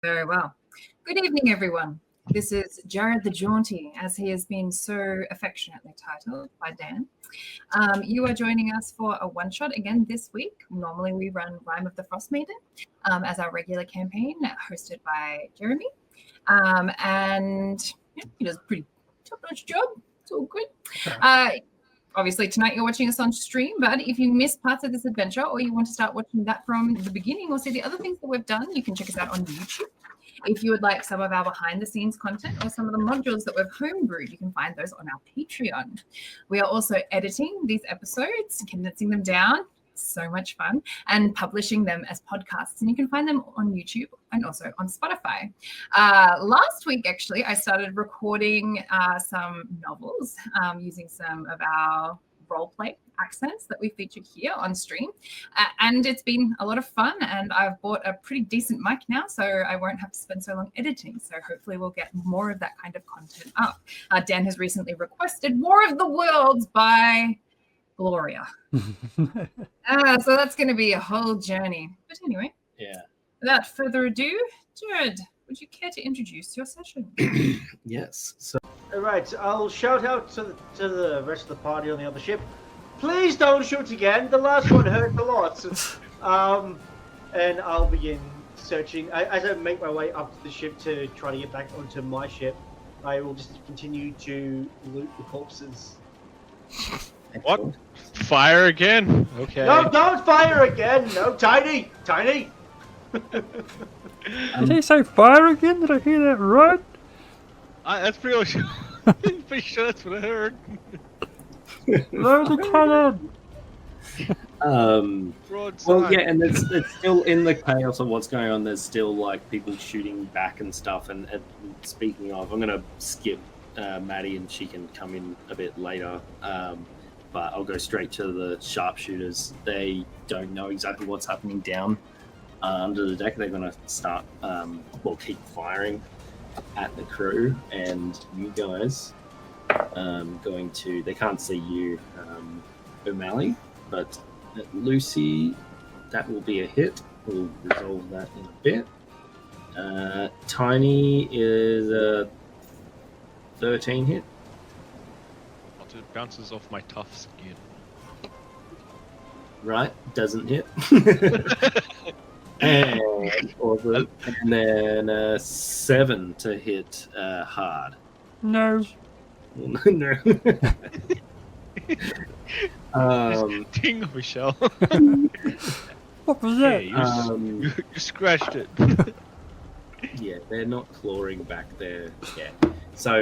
Very well. Good evening, everyone. This is Jared the Jaunty, as he has been so affectionately titled by Dan. You are joining us for a one-shot again this week. Normally we run Rime of the Frost Maiden as our regular campaign, hosted by Jeremy. And he does a pretty top-notch job. It's all good. Obviously, tonight you're watching us on stream, but if you missed parts of this adventure or you want to start watching that from the beginning or see the other things that we've done, you can check us out on YouTube. If you would like some of our behind-the-scenes content or some of the modules that we've homebrewed, you can find those on our Patreon. We are also editing these episodes, condensing them down, so much fun, and publishing them as podcasts. And you can find them on YouTube and also on Spotify. Last week, actually, I started recording some novels using some of our roleplay accents that we feature here on stream. And it's been a lot of fun, and I've bought a pretty decent mic now, so I won't have to spend so long editing. So hopefully we'll get more of that kind of content up. Dan has recently requested War of the Worlds by Gloria. So that's going to be a whole journey. But anyway, without further ado, Jared, would you care to introduce your session? Yes. So, all right, I'll shout out to the rest of the party on the other ship. Please don't shoot again. The last one hurt a lot. And I'll begin searching. As I make my way up to the ship to try to get back onto my ship, I will just continue to loot the corpses. What? Fire again? Okay. No, don't fire again! No, Tiny! Tiny! Did he say fire again? Did I hear that right? That's pretty sure. Pretty sure that's what I heard. Load the cannon! well, yeah, and it's still in the chaos of what's going on. There's still like people shooting back and stuff. And speaking of, I'm gonna skip Maddie, and she can come in a bit later. But I'll go straight to the sharpshooters. They don't know exactly what's happening down under the deck. They're going to start, keep firing at the crew. And you guys they can't see you, O'Malley, but Lucy, that will be a hit. We'll resolve that in a bit. Tiny is a 13 hit. It bounces off my tough skin. Right, doesn't hit. and then 7 to hit hard. No. No. Ding, Michelle. What was that? You scratched it. Yeah, they're not clawing back there yet. So,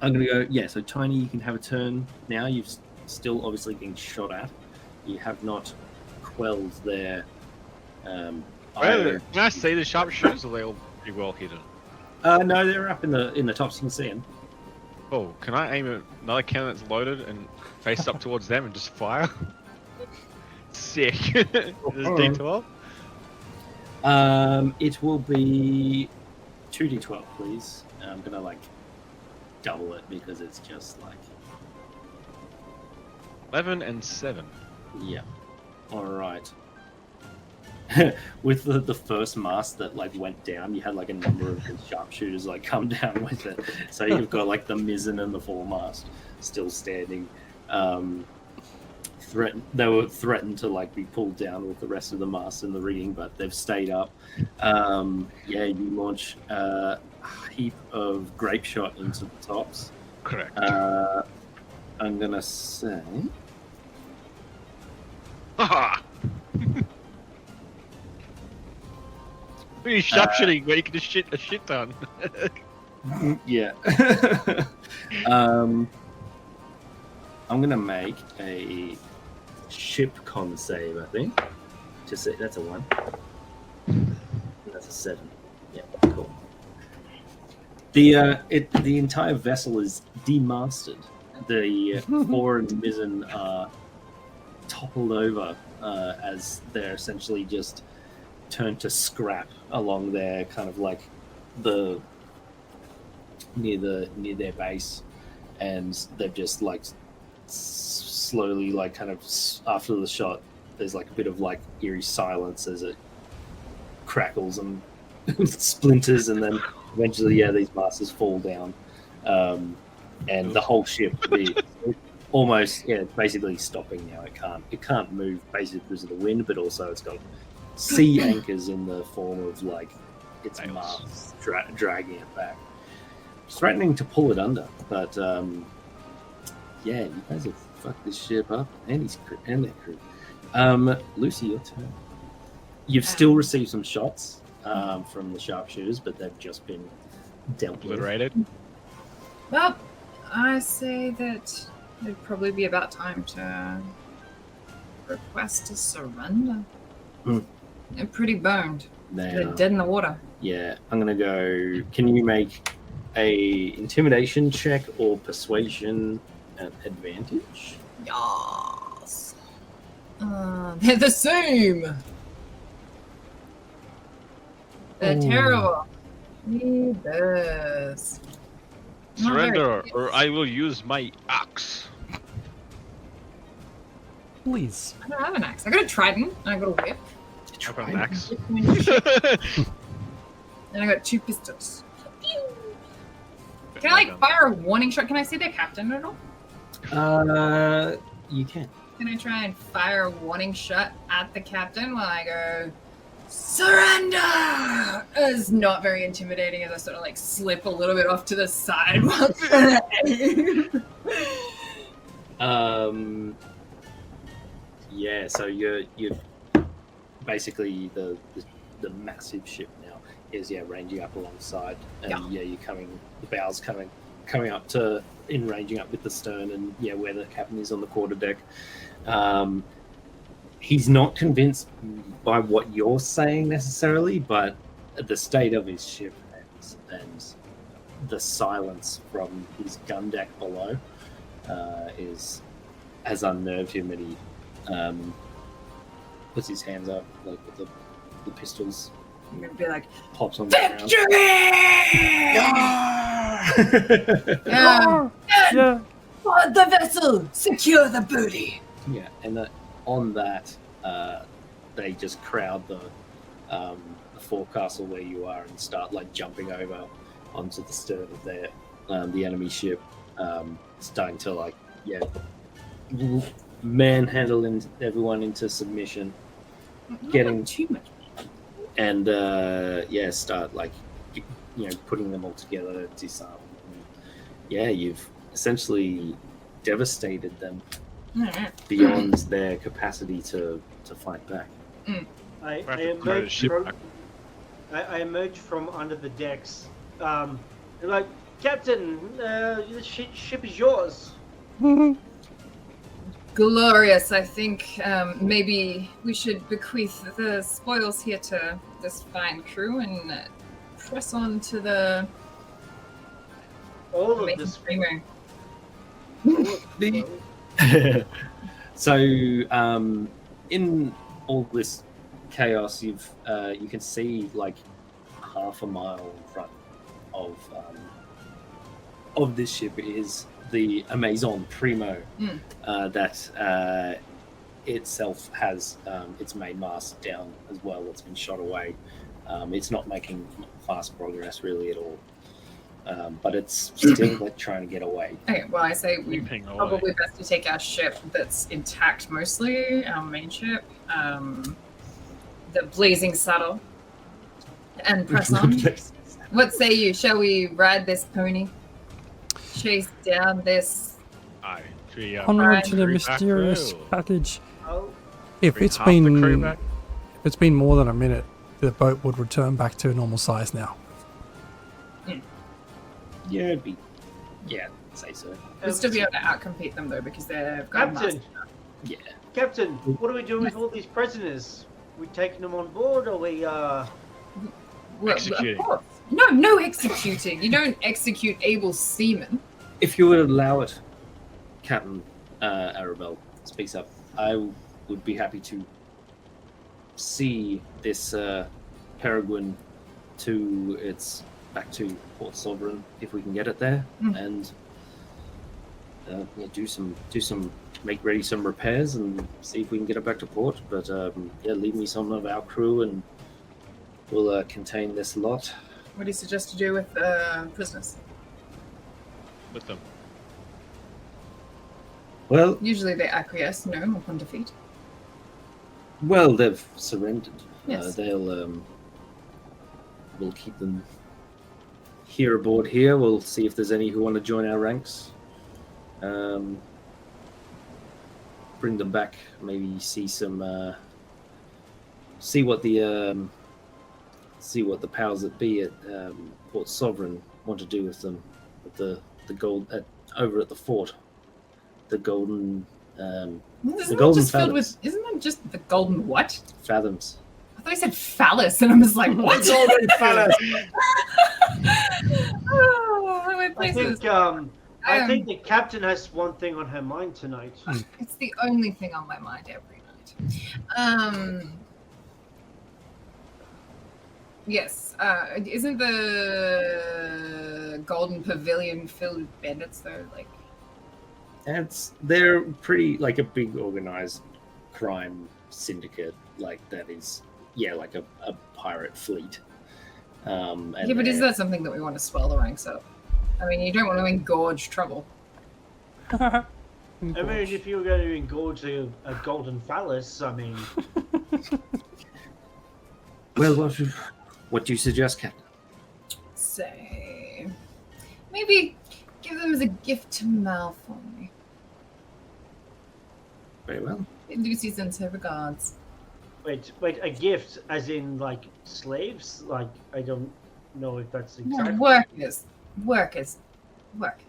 I'm going to go, so Tiny, you can have a turn now. You've still obviously been shot at. You have not quelled their... Can I see the sharpshooters, or are they all pretty well hidden? No, they're up in the tops. You can see them. Oh, can I aim at another cannon that's loaded and face up towards them and just fire? Sick. Is it D12? It will be 2d12, please. I'm going to, double it because it's just 11 and 7. Yeah. All right. With the first mast that went down, you had a number of the sharpshooters come down with it. So you've got the mizzen and the foremast still standing. They were threatened to be pulled down with the rest of the mast and the rigging, but they've stayed up. You launch a heap of grape shot into the tops. Correct. I'm gonna say. Haha! Pretty sharpshooting where you can just a shit ton. Yeah. I'm gonna make a ship con save, I think. Just say that's a 1. That's a 7. Yeah, cool. The entire vessel is demasted. The fore and mizzen are toppled over as they're essentially just turned to scrap along their kind of near their base, and they've just slowly kind of after the shot, there's a bit of eerie silence as it crackles and splinters, and then eventually, these masts fall down, and the whole ship almost it's basically stopping now. It can't move basically because of the wind, but also it's got sea anchors in the form of like its masts dragging it back, threatening to pull it under. But you guys have fucked this ship up and their crew. Lucy, your turn. You've still received some shots from the sharpshooters, but they've just been dealt with. Obliterated. Well, I say that it'd probably be about time to request a surrender. They're pretty boned. They're dead in the water. Yeah, I'm gonna go. Can you make a intimidation check or persuasion at advantage? Yes. They're the same. They're terrible. Yes. Surrender, or I will use my axe. Please. I don't have an axe. I got a trident and I got a whip. I've got an axe. And I got 2 pistols. Can I like fire a warning shot? Can I see their captain at all? You can. Can I try and fire a warning shot at the captain while I go, surrender? It's not very intimidating as I sort of like slip a little bit off to the side while Yeah, so you're basically the massive ship now is ranging up alongside, and you're the bows coming up to ranging up with the stern, and where the captain is on the quarterdeck. He's not convinced by what you're saying necessarily, but the state of his ship and the silence from his gun deck below has unnerved him, and he puts his hands up like with the pistols. I'm gonna be like, pops on the ground. Yeah. Board the vessel, secure the booty. Yeah, and on that, they just crowd the forecastle where you are and start like jumping over onto the stern of the enemy ship, starting to manhandle everyone into submission, getting too much. And start putting them all together, disarm. You've essentially devastated them beyond their capacity to fight back. I emerge from under the decks. Like, Captain, the ship is yours. Glorious. I think maybe we should bequeath the spoils here to this fine crew and press on to the All of amazing this. streamer. So, in all this chaos, you can see like half a mile in front of this ship is the Amazon Primo that itself has its main mast down as well. It's been shot away. It's not making fast progress really at all. But it's still trying to get away. Okay, well, I say we probably best to take our ship that's intact mostly, our main ship, the Blazing Saddle, and press on. What say you? Shall we ride this pony? Chase down this... Onward to the mysterious package. Oh, If it's been more than a minute, the boat would return back to normal size now. Yeah, it'd be... Yeah, I'd say so. We'll still be able to outcompete them, though, because they've got Captain! Yeah. Captain, what are we doing with all these prisoners? We taking them on board, or we, Executing. Of course. No executing. You don't execute able seamen. If you would allow it, Captain Arabelle speaks up, I would be happy to see this Peregrine back to Port Sovereign if we can get it there, and make ready some repairs and see if we can get it back to port. But leave me some of our crew and will contain this lot. What do you suggest to do with prisoners? With them. Well, Usually they acquiesce, no, upon defeat. they've surrendered. Yes. We'll keep them here aboard here. We'll see if there's any who want to join our ranks. Bring them back. Maybe see some. See what the powers that be at Port Sovereign want to do with them. With the gold over at the fort. The golden. Isn't The that golden just filled fathoms. with? Isn't that just the golden what? Fathoms. I thought he said phallus, and I was like, what? Golden phallus. Oh, I went I places. think I think the captain has one thing on her mind tonight. It's the only thing on my mind every night. Yes. Isn't the Golden Pavilion filled with bandits though? Like, They're pretty like a big organized crime syndicate. Like that is like a pirate fleet. And yeah, but is that something that we want to swell the ranks up? I mean, you don't want to engorge trouble. I mean, if you were going to engorge a golden phallus, I mean, Well, what do you suggest, Captain? Say, maybe give them as a gift to Mal for me. Very well. Lucy sends her regards. wait, a gift, as in like slaves? Like I don't know if that's exactly. Workers, like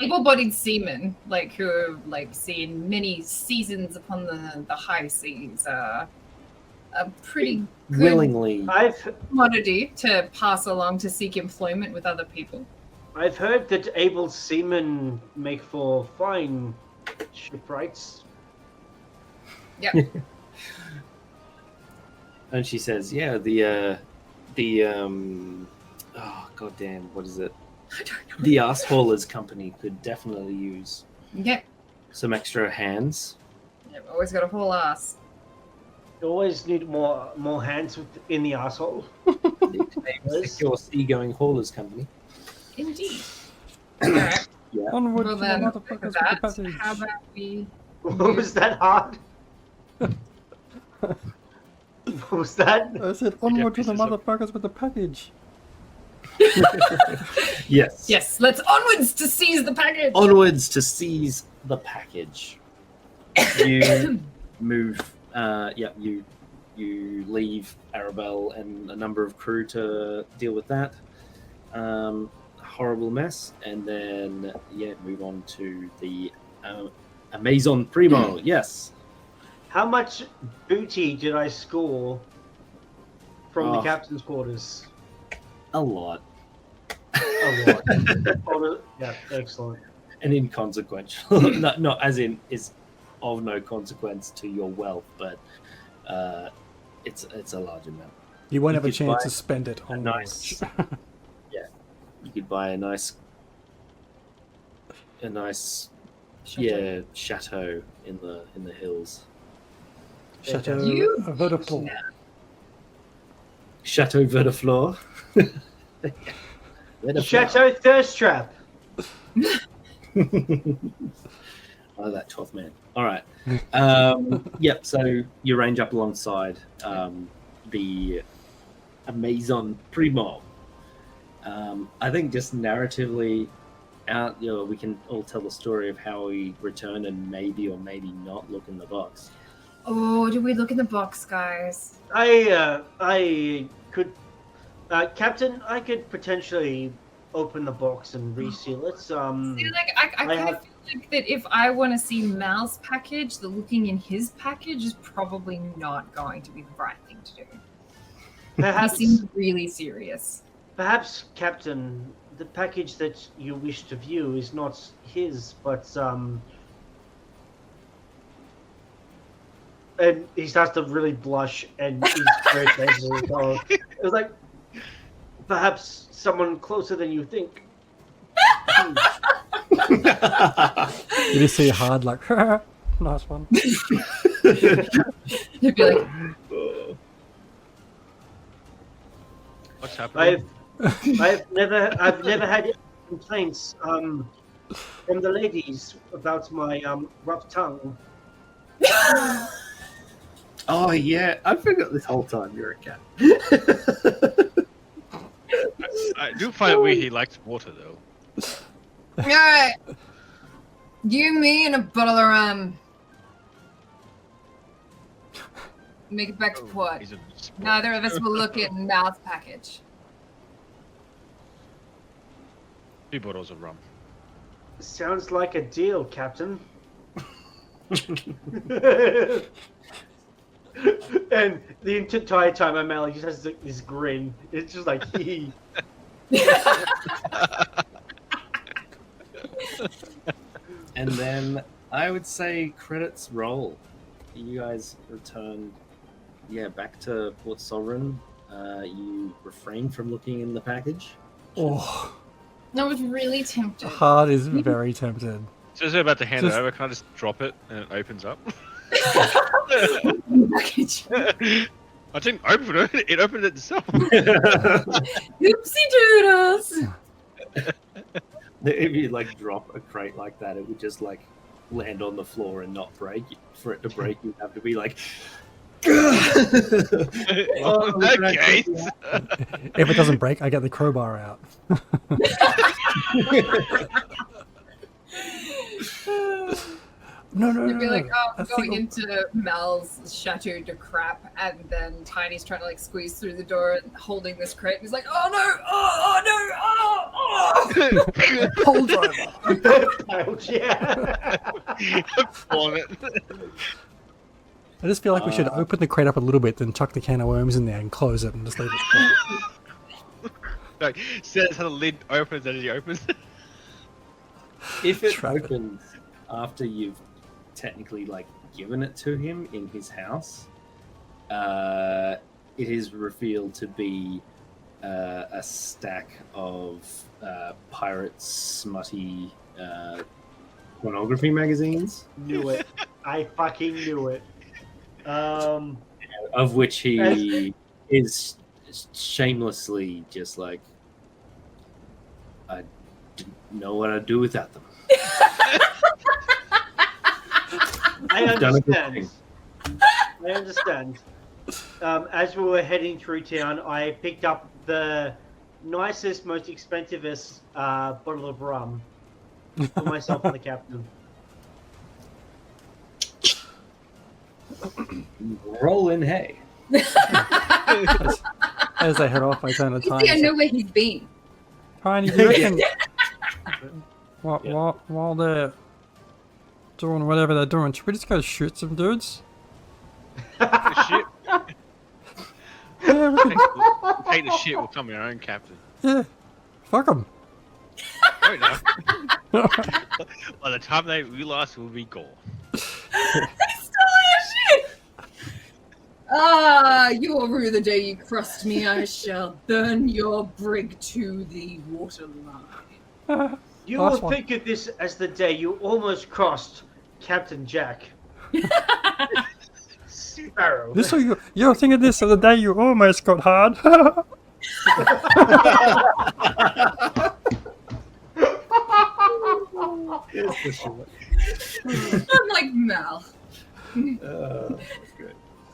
able-bodied seamen, like who have like seen many seasons upon the high seas. A pretty good Willingly. commodity to pass along to seek employment with other people. I've heard that able seamen make for fine shipwrights. Yeah. And she says, "Yeah, oh goddamn, what is it? I don't know. The ass haulers company could definitely use Yeah. some extra hands." I've always got a whole ass. You always need more hands in the asshole. Your seagoing haulers company. Indeed. Alright. Yeah. Onward Well to the then, with motherfuckers with the that, passage. how about we... What was that hard? What was that? I said onward to the pieces of- motherfuckers with the package. Yes. Yes, let's onwards to seize the package! Onwards to seize the package. You move. You leave Arabelle and a number of crew to deal with that horrible mess, and then move on to the Amazon Primo. Yes. How much booty did I score from the Oh. captain's quarters? A lot. A lot. Yeah, excellent. And inconsequential. not as in is of no consequence to your wealth, but it's a large amount. You won't You have a could chance buy to spend it on nice- You could buy a nice chateau in the hills. Chateau You- Vodafone. Chateau Verdefleur. Chateau Thirst Trap. Oh, that 12th man. All right. Yep. So you range up alongside the Amazon Primo. I think just narratively, we can all tell the story of how we return and maybe or maybe not look in the box. Oh, do we look in the box, guys? I could, Captain. I could potentially open the box and reseal it. See, like, I kind have- of feel like that if I want to see Mal's package, the looking in his package is probably not going to be the right thing to do. Perhaps, He seems really serious. perhaps, Captain, the package that you wish to view is not his, but and he starts to really blush, and he's very thankful. So it was like, perhaps someone closer than you think. You just see a hard like, nice one. He'd be like, What's happening? I've never had complaints from the ladies about my rough tongue. Oh yeah, I forgot this whole time you're a cat. I do find it weird he likes water though. Alright. You, me, and a bottle of rum. Make it back to port. He's a sport. Neither of us will look in Mal's package. 2 bottles of rum. Sounds like a deal, Captain. And the entire time, O'Malley just has this grin. It's just like he. And then I would say credits roll. You guys return, back to Port Sovereign. You refrain from looking in the package. Oh, I was really tempted. heart is very tempted. So as they're about to hand Just- it over, can I just drop it and it opens up? Package. I didn't open it, it opened it itself. Oopsie doodles. If you like drop a crate like that, it would just like land on the floor and not break. For it to break, you'd have to be like. Well, in that case. If it doesn't break, I get the crowbar out. No, You'd be like, oh, I I'm going think- into Mal's chateau de crap, and then Tiny's trying to like squeeze through the door and holding this crate. And he's like, oh no, oh no, oh. Pole driver. Ouch, yeah. On it. I just feel like we should open the crate up a little bit, then chuck the can of worms in there and close it and just leave it. Like, says how the lid opens as he opens. If it Trap it. opens after you've technically like given it to him in his house, it is revealed to be a stack of pirate smutty pornography magazines, Knew it. I fucking knew it. of which he is shamelessly just like, I didn't know what I'd do without them. I Done a good understand. I understand. As we were heading through town, I picked up the nicest, most expensivest bottle of rum for myself and the captain. Roll in hay. As I head off, I turn to You Tiny. see, I know where he's been. Tiny, do you reckon while they're doing whatever they're doing, should we just go shoot some dudes? Shit. Yeah, we could, Take the shit, we'll come our own captain. yeah. Fuck them. Oh no. By the time they realise we'll be gone. Ah, you will rue the day you crossed me. I shall burn your brig to the waterline. You Last will one. think of this as the day you almost crossed Captain Jack. Sparrow. This is you're thinking this of the day you almost got hard. I'm like Mal. Good.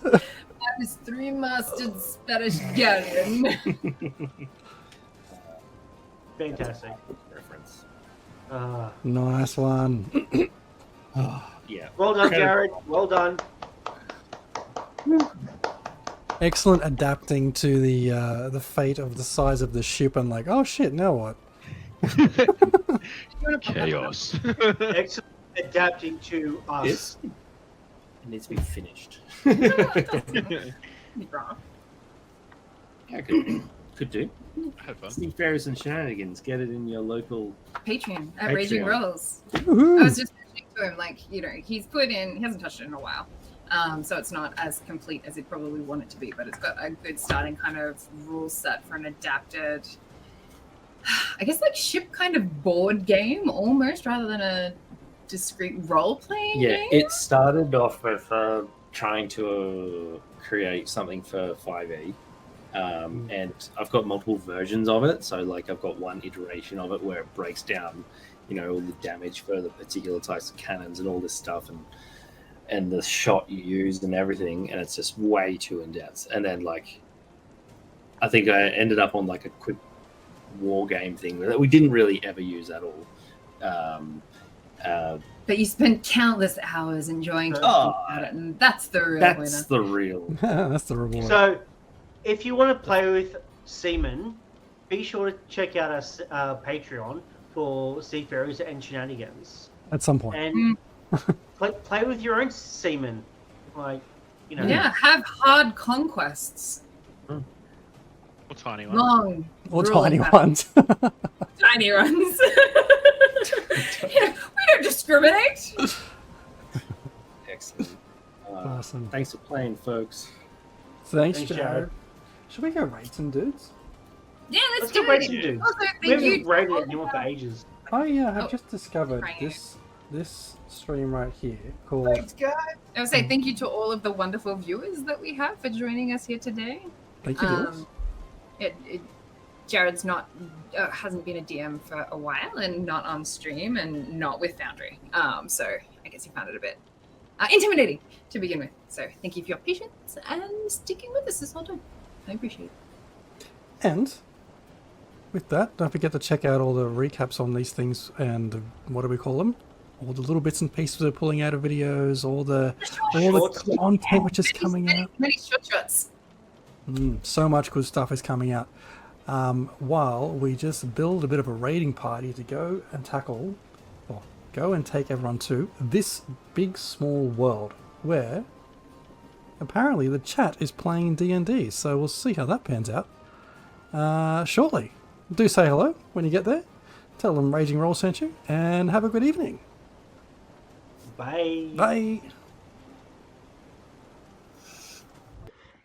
I'm his three-masted Spanish galleon. Fantastic. Reference. Nice one. Yeah. Well done, Jared. Well done. Excellent adapting to the fate of the size of the ship and like, oh shit, now what? Chaos. Excellent adapting to us. Yes. It needs to be finished. Wrong. Yeah, could do. Had fun. Seafarers and Shenanigans. Get it in your local. Patreon at Raging Patreon. Rolls. Woohoo. I was just mentioning to him, like, you know, he hasn't touched it in a while. So it's not as complete as he'd probably want it to be, but it's got a good starting kind of rule set for an adapted, I guess, like ship kind of board game almost, rather than a discrete role-playing Yeah, game. it started off with trying to create something for 5e. And I've got multiple versions of it. So like I've got one iteration of it where it breaks down, all the damage for the particular types of cannons and all this stuff, and the shot you used and everything, and it's just way too in depth. And then like I think I ended up on like a quick war game thing that we didn't really ever use at all. But you spent countless hours enjoying talking about it, and that's the real winner. That's the real. That's the reward. So, if you want to play with Seaman, be sure to check out our Patreon for Seafarers and Shenanigans. At some point. And play with your own Seaman. Like, Yeah, have hard conquests. Or tiny one. Long. Or grueling tiny battles. ones. Tiny ones. Yeah, we don't discriminate. Excellent. Awesome. Thanks for playing, folks. Thanks, Thanks, Jared. Jared. Should we go rate some dudes? Yeah, let's go do rate it. some dudes. Also, We thank haven't you. rated anyone for ages. Oh yeah, I've Oh, just discovered right. this stream right here called guys. I would say thank you to all of the wonderful viewers that we have for joining us here today. Thank you, viewers. Jared's not hasn't been a DM for a while, and not on stream, and not with Foundry. So I guess he found it a bit intimidating to begin with. So thank you for your patience and sticking with us this whole time. I appreciate it. And with that, don't forget to check out all the recaps on these things and what do we call them? All the little bits and pieces we're pulling out of videos, all the content which is coming out. Many short shots. So much good stuff is coming out. While we just build a bit of a raiding party to go and tackle, or go and take everyone to this big small world where apparently the chat is playing D&D. So we'll see how that pans out shortly. Do say hello when you get there. Tell them Raging Roll sent you, and have a good evening. Bye. Bye.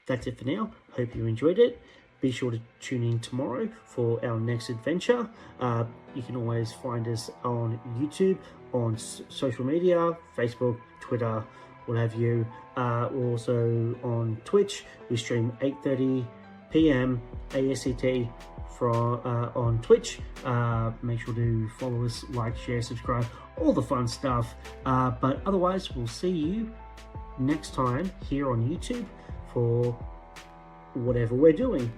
That's it for now. Hope you enjoyed it. Be sure to tune in tomorrow for our next adventure. You can always find us on YouTube, on social media, Facebook, Twitter, what have you. We're also on Twitch. We stream 8:30 p.m. ASCT on Twitch. Make sure to follow us, like, share, subscribe, all the fun stuff. But otherwise, we'll see you next time here on YouTube for whatever we're doing.